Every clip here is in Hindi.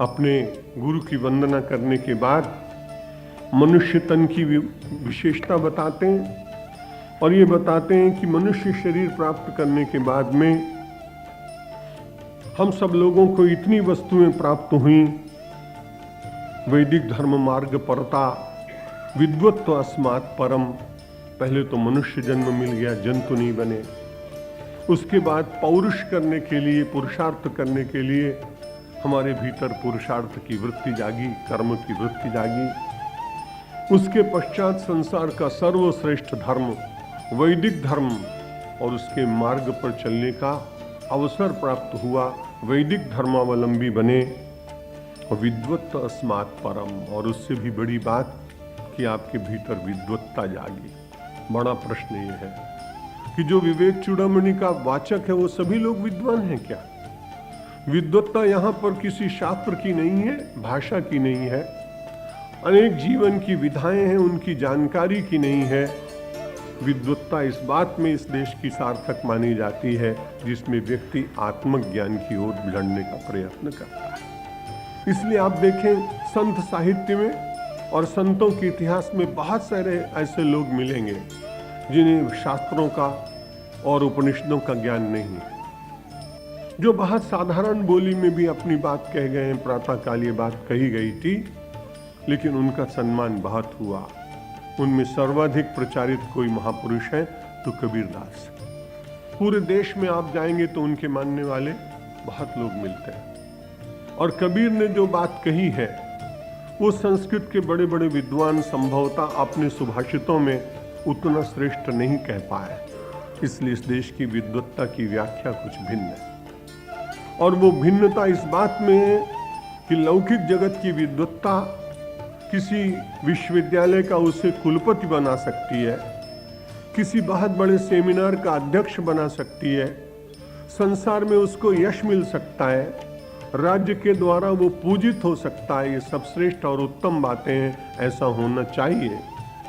अपने गुरु की वंदना करने के बाद मनुष्य तन की विशेषता बताते हैं और ये बताते हैं कि मनुष्य शरीर प्राप्त करने के बाद में हम सब लोगों को इतनी वस्तुएं प्राप्त हुई। वैदिक धर्म मार्ग परता विद्वत्व अस्मात् परम। पहले तो मनुष्य जन्म मिल गया, जंतु नहीं बने। उसके बाद पौरुष करने के लिए, पुरुषार्थ करने के लिए हमारे भीतर पुरुषार्थ की वृत्ति जागी, कर्म की वृत्ति जागी। उसके पश्चात संसार का सर्वश्रेष्ठ धर्म वैदिक धर्म और उसके मार्ग पर चलने का अवसर प्राप्त हुआ। वैदिक धर्मावलंबी बने और विद्वत्व अस्मात् परम। और उससे भी बड़ी बात कि आपके भीतर विद्वत्ता जागी। बड़ा प्रश्न ये है कि जो विवेक चूड़ामणि का वाचक है वो सभी लोग विद्वान हैं क्या? विद्वत्ता यहाँ पर किसी शास्त्र की नहीं है, भाषा की नहीं है, अनेक जीवन की विधाएं हैं उनकी जानकारी की नहीं है। विद्वत्ता इस बात में इस देश की सार्थक मानी जाती है जिसमें व्यक्ति आत्मज्ञान की ओर बढ़ने का प्रयत्न करता है। इसलिए आप देखें संत साहित्य में और संतों के इतिहास में बहुत सारे ऐसे लोग मिलेंगे जिन्हें शास्त्रों का और उपनिषदों का ज्ञान नहीं है, जो बहुत साधारण बोली में भी अपनी बात कह गए हैं। प्रातःकाल ये बात कही गई थी, लेकिन उनका सम्मान बहुत हुआ। उनमें सर्वाधिक प्रचारित कोई महापुरुष है तो कबीरदास। पूरे देश में आप जाएंगे तो उनके मानने वाले बहुत लोग मिलते हैं। और कबीर ने जो बात कही है वो संस्कृत के बड़े बड़े विद्वान संभवतः अपने सुभाषितों में उतना श्रेष्ठ नहीं कह पाए। इसलिए इस देश की विद्वत्ता की व्याख्या कुछ भिन्न है। और वो भिन्नता इस बात में है कि लौकिक जगत की विद्वत्ता किसी विश्वविद्यालय का उसे कुलपति बना सकती है, किसी बहुत बड़े सेमिनार का अध्यक्ष बना सकती है, संसार में उसको यश मिल सकता है, राज्य के द्वारा वो पूजित हो सकता है। ये सब श्रेष्ठ और उत्तम बातें हैं, ऐसा होना चाहिए।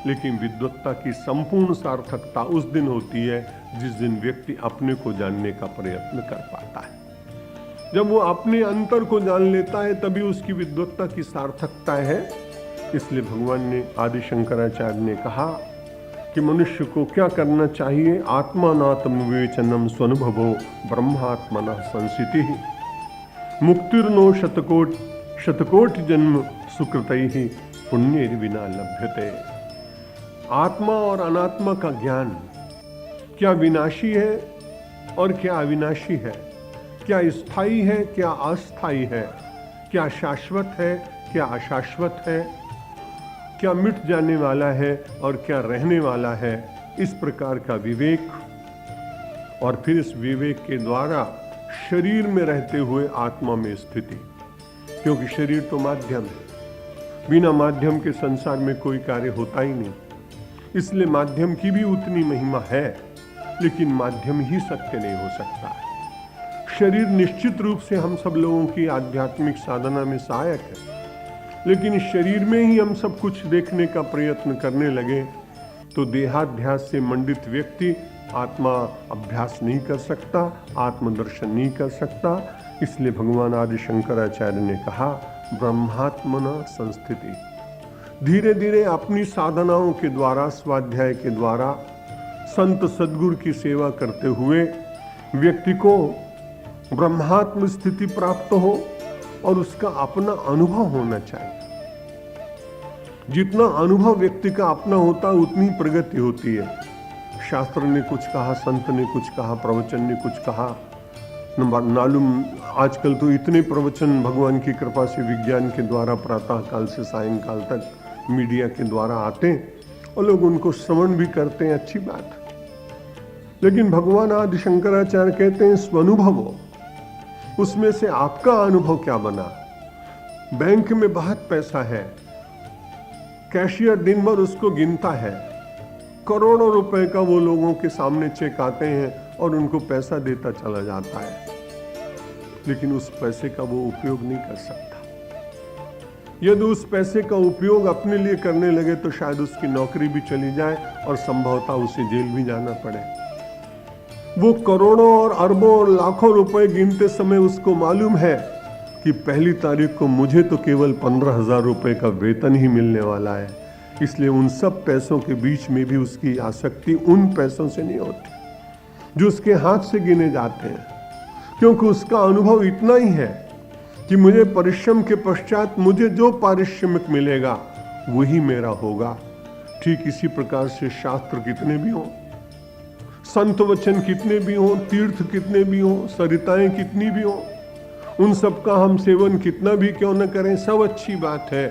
लेकिन विद्वत्ता की संपूर्ण सार्थकता उस दिन होती है जिस दिन व्यक्ति अपने को जानने का प्रयत्न कर पाता है। जब वो अपने अंतर को जान लेता है तभी उसकी विद्वत्ता की सार्थकता है। इसलिए भगवान ने आदि शंकराचार्य ने कहा कि मनुष्य को क्या करना चाहिए? आत्मानात्म विवेचनम स्वनुभवो ब्रह्मात्मनः संसितिः मुक्तिर्नो शतकोटि जन्म सुकृतैः पुण्यैर्विना लभ्यते। आत्मा और अनात्मा का ज्ञान क्या विनाशी है और क्या अविनाशी है, क्या स्थायी है क्या अस्थायी है, क्या शाश्वत है क्या अशाश्वत है, क्या मिट जाने वाला है और क्या रहने वाला है, इस प्रकार का विवेक। और फिर इस विवेक के द्वारा शरीर में रहते हुए आत्मा में स्थिति, क्योंकि शरीर तो माध्यम है, बिना माध्यम के संसार में कोई कार्य होता ही नहीं। इसलिए माध्यम की भी उतनी महिमा है, लेकिन माध्यम ही सत्य नहीं हो सकता। शरीर निश्चित रूप से हम सब लोगों की आध्यात्मिक साधना में सहायक है, लेकिन इस शरीर में ही हम सब कुछ देखने का प्रयत्न करने लगे तो देहाध्यास से मंडित व्यक्ति आत्मा अभ्यास नहीं कर सकता, आत्मदर्शन नहीं कर सकता। इसलिए भगवान आदि शंकराचार्य ने कहा ब्रह्मात्मना संस्थिति। धीरे धीरे अपनी साधनाओं के द्वारा, स्वाध्याय के द्वारा, संत सद्गुरु की सेवा करते हुए व्यक्ति को ब्रह्मात्म स्थिति प्राप्त हो और उसका अपना अनुभव होना चाहिए। जितना अनुभव व्यक्ति का अपना होता है उतनी प्रगति होती है। शास्त्र ने कुछ कहा, संत ने कुछ कहा, प्रवचन ने कुछ कहा, मालूम आजकल तो इतने प्रवचन भगवान की कृपा से विज्ञान के द्वारा प्रातः काल से सायंकाल तक मीडिया के द्वारा आते हैं और लोग उनको श्रवण भी करते हैं, अच्छी बात। लेकिन भगवान आदि शंकराचार्य कहते हैं स्वनुभव, उसमें से आपका अनुभव क्या बना। बैंक में बहुत पैसा है, कैशियर दिन भर उसको गिनता है, करोड़ों रुपए का वो लोगों के सामने चेक आते हैं और उनको पैसा देता चला जाता है, लेकिन उस पैसे का वो उपयोग नहीं कर सकता। यदि उस पैसे का उपयोग अपने लिए करने लगे तो शायद उसकी नौकरी भी चली जाए और संभवतः उसे जेल भी जाना पड़े। वो करोड़ों और अरबों और लाखों रुपए गिनते समय उसको मालूम है कि पहली तारीख को मुझे तो केवल 15,000 रुपये का वेतन ही मिलने वाला है, इसलिए उन सब पैसों के बीच में भी उसकी आसक्ति उन पैसों से नहीं होती जो उसके हाथ से गिने जाते हैं, क्योंकि उसका अनुभव इतना ही है कि मुझे परिश्रम के पश्चात मुझे जो पारिश्रमिक मिलेगा वही मेरा होगा। ठीक इसी प्रकार से शास्त्र कितने भी हों, संत वचन कितने भी हों, तीर्थ कितने भी हों, सरिताएं कितनी भी हों, उन सब का हम सेवन कितना भी क्यों न करें, सब अच्छी बात है,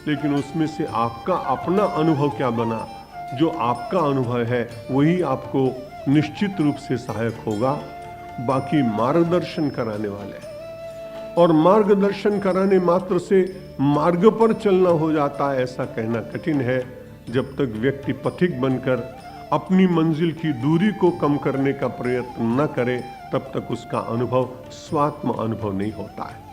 लेकिन उसमें से आपका अपना अनुभव क्या बना, जो आपका अनुभव है वही आपको निश्चित रूप से सहायक होगा। बाकी मार्गदर्शन कराने वाले, और मार्गदर्शन कराने मात्र से मार्ग पर चलना हो जाता है ऐसा कहना कठिन है। जब तक व्यक्ति पथिक बनकर अपनी मंजिल की दूरी को कम करने का प्रयत्न न करे, तब तक उसका अनुभव स्वात्म अनुभव नहीं होता है।